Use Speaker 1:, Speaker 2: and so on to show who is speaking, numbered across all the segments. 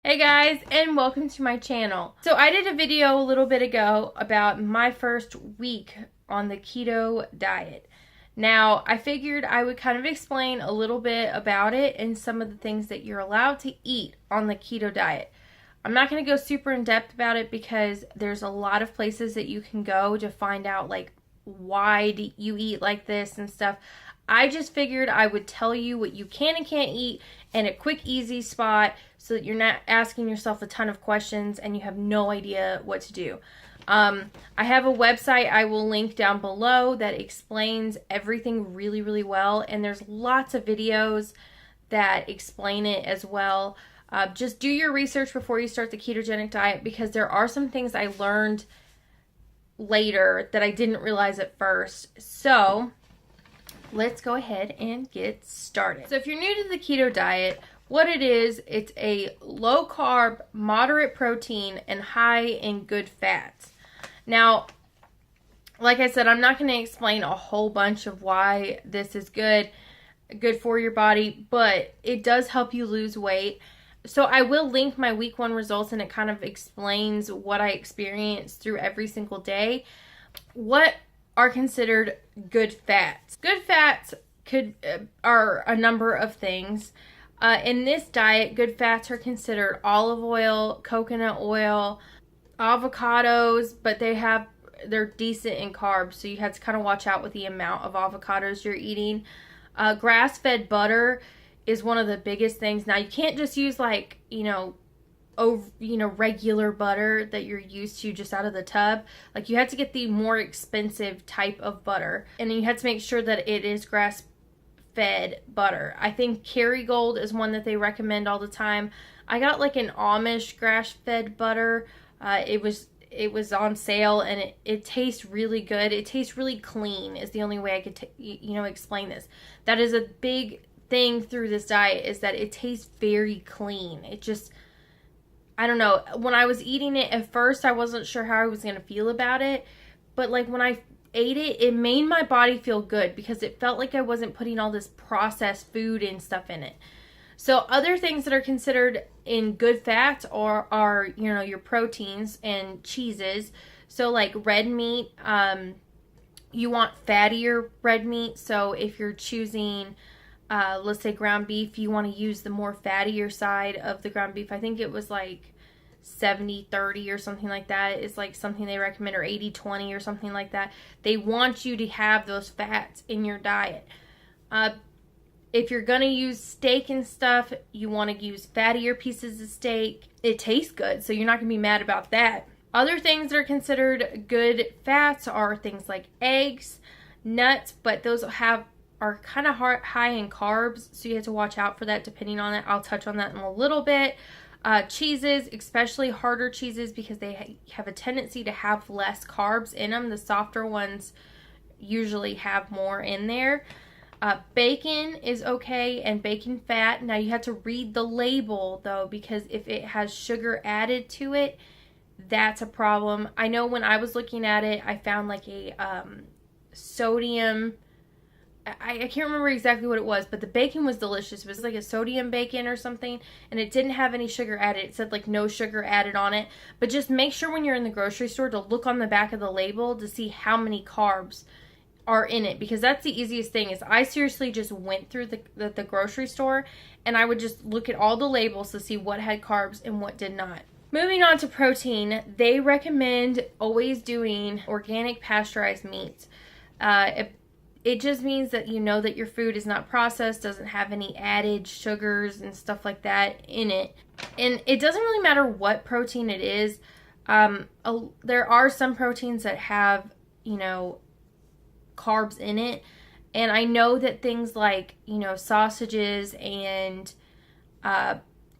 Speaker 1: Hey guys, and welcome to my channel. So I did a video a little bit ago about my first week on the keto diet. Now, I figured I would kind of explain a little bit about it and some of the things that you're allowed to eat on the keto diet. I'm not going to go super in depth about it because there's a lot of places that you can go to find out like why do you eat like this and stuff. I just figured I would tell you what you can and can't eat in a quick, easy spot so that you're not asking yourself a ton of questions and you have no idea what to do. I have a website I will link down below that explains everything really, really well, and there's lots of videos that explain it as well. Just do your research before you start the ketogenic diet because there are some things I learned later that I didn't realize at first. So let's go ahead and get started. So if you're new to the keto diet, what it is, it's a low carb, moderate protein, and high in good fats. Now, like I said, I'm not going to explain a whole bunch of why this is good for your body, but it does help you lose weight. So I will link my week 1 results, and it kind of explains what I experienced through every single day. What are considered good fats? Good fats are a number of things. In this diet, good fats are considered olive oil, coconut oil, avocados, but they're decent in carbs, so you have to kind of watch out with the amount of avocados you're eating. Grass-fed butter is one of the biggest things. Now, you can't just use regular butter that you're used to just out of the tub. Like, you have to get the more expensive type of butter, and then you have to make sure that it is grass-fed butter. I think Kerrygold is one that they recommend all the time. I got like an Amish grass-fed butter. It was on sale, and it tastes really good. It tastes really clean is the only way I could explain this. That is a big thing through this diet, is that it tastes very clean. It just, I don't know. When I was eating it at first, I wasn't sure how I was going to feel about it. But like when I ate it, it made my body feel good because it felt like I wasn't putting all this processed food and stuff in it. So other things that are considered in good fats are your proteins and cheeses. So like red meat, you want fattier red meat. So if you're choosing let's say ground beef, you want to use the more fattier side of the ground beef. I think it was like 70-30 or something like that is like something they recommend, or 80-20 or something like that. They want you to have those fats in your diet. If you're going to use steak and stuff, you want to use fattier pieces of steak. It tastes good, so you're not going to be mad about that. Other things that are considered good fats are things like eggs, nuts, but those are kind of high in carbs, so you have to watch out for that depending on it. I'll touch on that in a little bit. Cheeses, especially harder cheeses, because they have a tendency to have less carbs in them. The softer ones usually have more in there. Bacon is okay, and bacon fat. Now you have to read the label though, because if it has sugar added to it, that's a problem. I know when I was looking at it, I found like a sodium, I can't remember exactly what it was, but the bacon was delicious. It was like a sodium bacon or something, and it didn't have any sugar added. It said like no sugar added on it. But just make sure when you're in the grocery store to look on the back of the label to see how many carbs are in it, because that's the easiest thing. Is I seriously just went through the grocery store and I would just look at all the labels to see what had carbs and what did not. Moving on to protein, they recommend always doing organic pasteurized meats. It just means that you know that your food is not processed, doesn't have any added sugars and stuff like that in it. And it doesn't really matter what protein it is. There are some proteins that have, carbs in it. And I know that things like, sausages and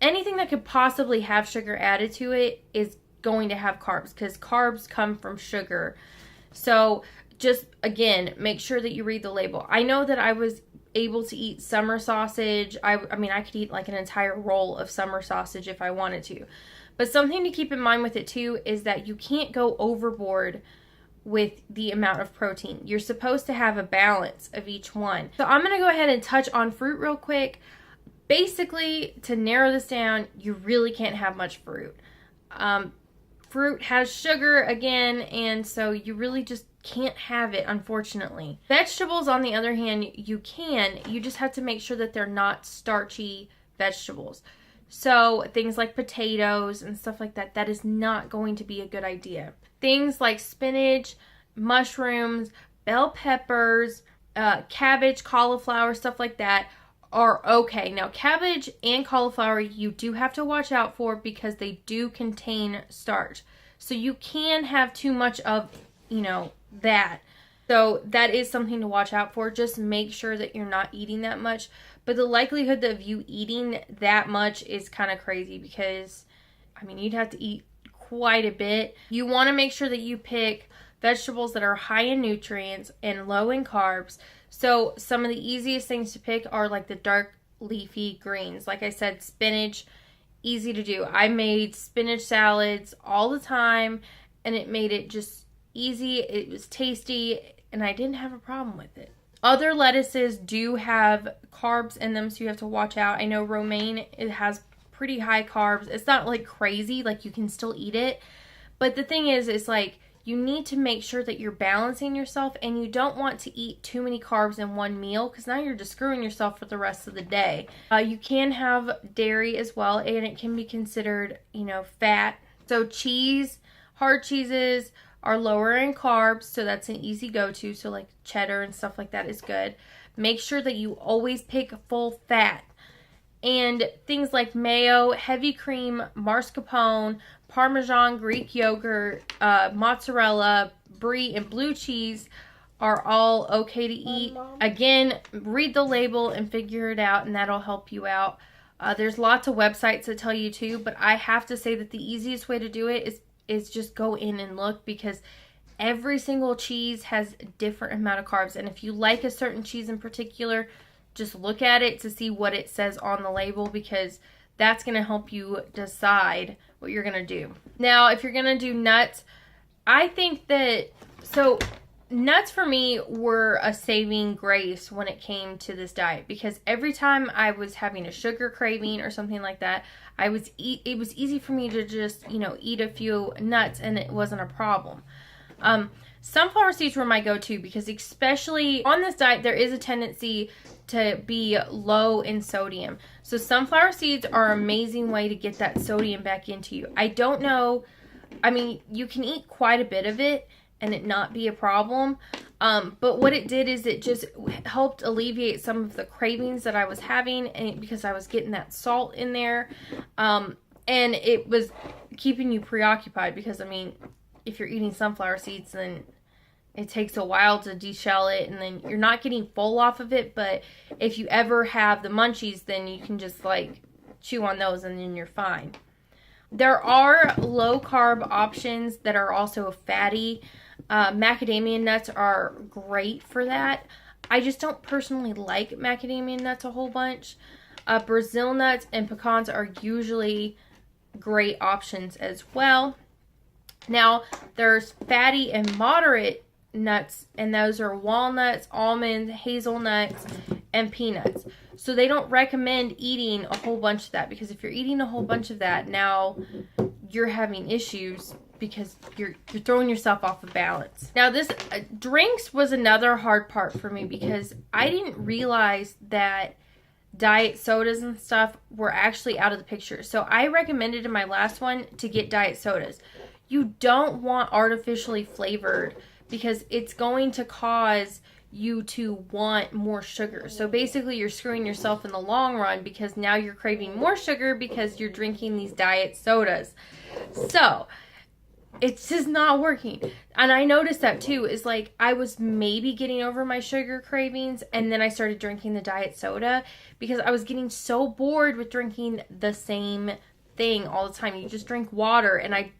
Speaker 1: anything that could possibly have sugar added to it is going to have carbs, because carbs come from sugar. So just, again, make sure that you read the label. I know that I was able to eat summer sausage. I could eat like an entire roll of summer sausage if I wanted to. But something to keep in mind with it too is that you can't go overboard with the amount of protein. You're supposed to have a balance of each one. So I'm going to go ahead and touch on fruit real quick. basically, to narrow this down, you really can't have much fruit. Fruit has sugar again, and so you really just can't have it, unfortunately. Vegetables, on the other hand, you can. You just have to make sure that they're not starchy vegetables. So things like potatoes and stuff like that, that is not going to be a good idea. Things like spinach, mushrooms, bell peppers, cabbage, cauliflower, stuff like that are okay. Now, cabbage and cauliflower you do have to watch out for because they do contain starch. So you can have too much of, that. So that is something to watch out for. Just make sure that you're not eating that much. But the likelihood of you eating that much is kind of crazy because, you'd have to eat quite a bit. You want to make sure that you pick vegetables that are high in nutrients and low in carbs. So some of the easiest things to pick are like the dark leafy greens. Like I said, spinach, easy to do. I made spinach salads all the time and it made it just easy. It was tasty and I didn't have a problem with it. Other lettuces do have carbs in them, so you have to watch out. I know romaine, it has pretty high carbs. It's not like crazy, like you can still eat it. But the thing is like you need to make sure that you're balancing yourself and you don't want to eat too many carbs in one meal because now you're just screwing yourself for the rest of the day. You can have dairy as well and it can be considered, fat. So cheese, hard cheeses are lower in carbs, so that's an easy go-to. So like cheddar and stuff like that is good. Make sure that you always pick full fat. And things like mayo, heavy cream, mascarpone, Parmesan, Greek yogurt, mozzarella, brie, and blue cheese are all okay to eat. Again, read the label and figure it out, and that'll help you out. There's lots of websites that tell you too, but I have to say that the easiest way to do it is just go in and look because every single cheese has a different amount of carbs. And if you like a certain cheese in particular, just look at it to see what it says on the label because that's going to help you decide what you're going to do. Now, if you're going to do nuts, I think that, so nuts for me were a saving grace when it came to this diet because every time I was having a sugar craving or something like that, it was easy for me to just, eat a few nuts and it wasn't a problem. Sunflower seeds were my go-to because especially on this diet, there is a tendency to be low in sodium. So sunflower seeds are an amazing way to get that sodium back into you. I don't know, you can eat quite a bit of it and it not be a problem. But what it did is it just helped alleviate some of the cravings that I was having and because I was getting that salt in there. And it was keeping you preoccupied because, if you're eating sunflower seeds, then it takes a while to deshell it and then you're not getting full off of it. But if you ever have the munchies, then you can just chew on those and then you're fine. There are low carb options that are also fatty. Macadamia nuts are great for that. I just don't personally like macadamia nuts a whole bunch. Brazil nuts and pecans are usually great options as well. Now, there's fatty and moderate nuts, and those are walnuts, almonds, hazelnuts, and peanuts. So they don't recommend eating a whole bunch of that because if you're eating a whole bunch of that, now you're having issues because you're throwing yourself off of balance. Now, this drinks was another hard part for me because I didn't realize that diet sodas and stuff were actually out of the picture. So I recommended in my last one to get diet sodas. You don't want artificially flavored because it's going to cause you to want more sugar. So basically you're screwing yourself in the long run because now you're craving more sugar because you're drinking these diet sodas. So it's just not working. And I noticed that too, is I was maybe getting over my sugar cravings and then I started drinking the diet soda because I was getting so bored with drinking the same thing all the time. You just drink water and I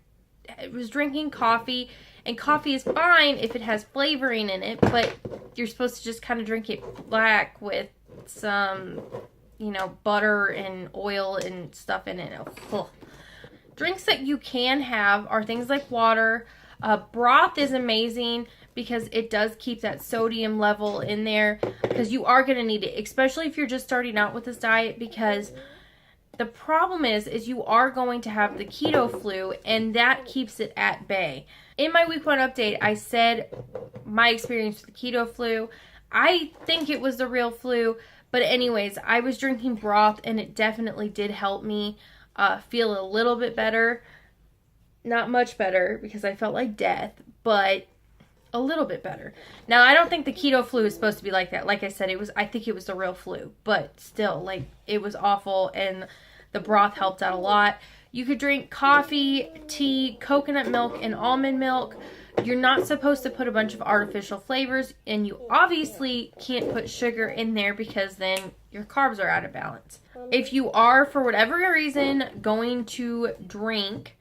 Speaker 1: was drinking coffee, and coffee is fine if it has flavoring in it, but you're supposed to just kind of drink it black with some, butter and oil and stuff in it. Ugh. Drinks that you can have are things like water. Broth is amazing. because it does keep that sodium level in there, because you are going to need it, especially if you're just starting out with this diet, because the problem is you are going to have the keto flu, and that keeps it at bay. In my week 1 update, I said my experience with the keto flu. I think it was the real flu, but anyways, I was drinking broth, and it definitely did help me feel a little bit better. Not much better, because I felt like death, but a little bit better. Now, I don't think the keto flu is supposed to be like that. Like I said, I think it was the real flu, but still, like, it was awful, and the broth helped out a lot. You could drink coffee, tea, coconut milk, and almond milk. You're not supposed to put a bunch of artificial flavors, and you obviously can't put sugar in there, because then your carbs are out of balance. If you are, for whatever reason, going to drink,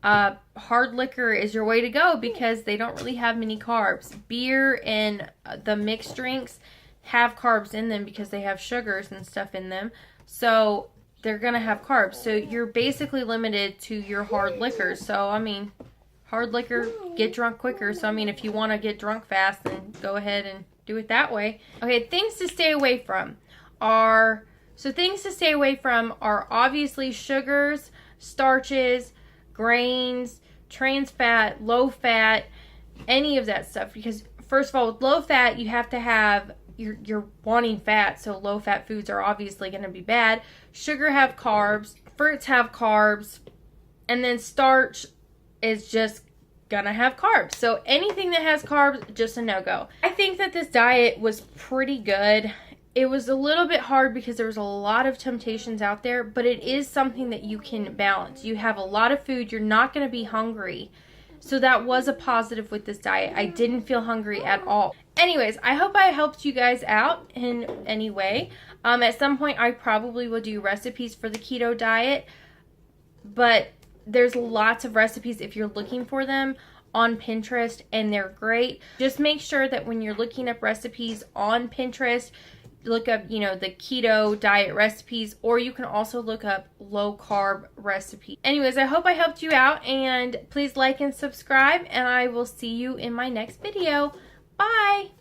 Speaker 1: hard liquor is your way to go, because they don't really have many carbs. Beer and the mixed drinks have carbs in them because they have sugars and stuff in them. So they're going to have carbs. So you're basically limited to your hard liquor. So, I mean, hard liquor, get drunk quicker. So, I mean, if you want to get drunk fast, then go ahead and do it that way. Okay, things to stay away from are obviously sugars, starches, grains, trans fat, low fat, any of that stuff. Because first of all, with low fat, you have to have, you're wanting fat, so low fat foods are obviously going to be bad. Sugar have carbs, fruits have carbs, and then starch is just gonna have carbs. So anything that has carbs, just a no-go. I think that this diet was pretty good. It was a little bit hard because there was a lot of temptations out there, but it is something that you can balance. You have a lot of food, you're not going to be hungry. So that was a positive with this diet. I didn't feel hungry at all. Anyways, I hope I helped you guys out in any way. At some point, I probably will do recipes for the keto diet, but there's lots of recipes if you're looking for them on Pinterest, and they're great. Just make sure that when you're looking up recipes on Pinterest, look up, the keto diet recipes, or you can also look up low carb recipes. Anyways, I hope I helped you out, and please like and subscribe, and I will see you in my next video. Bye!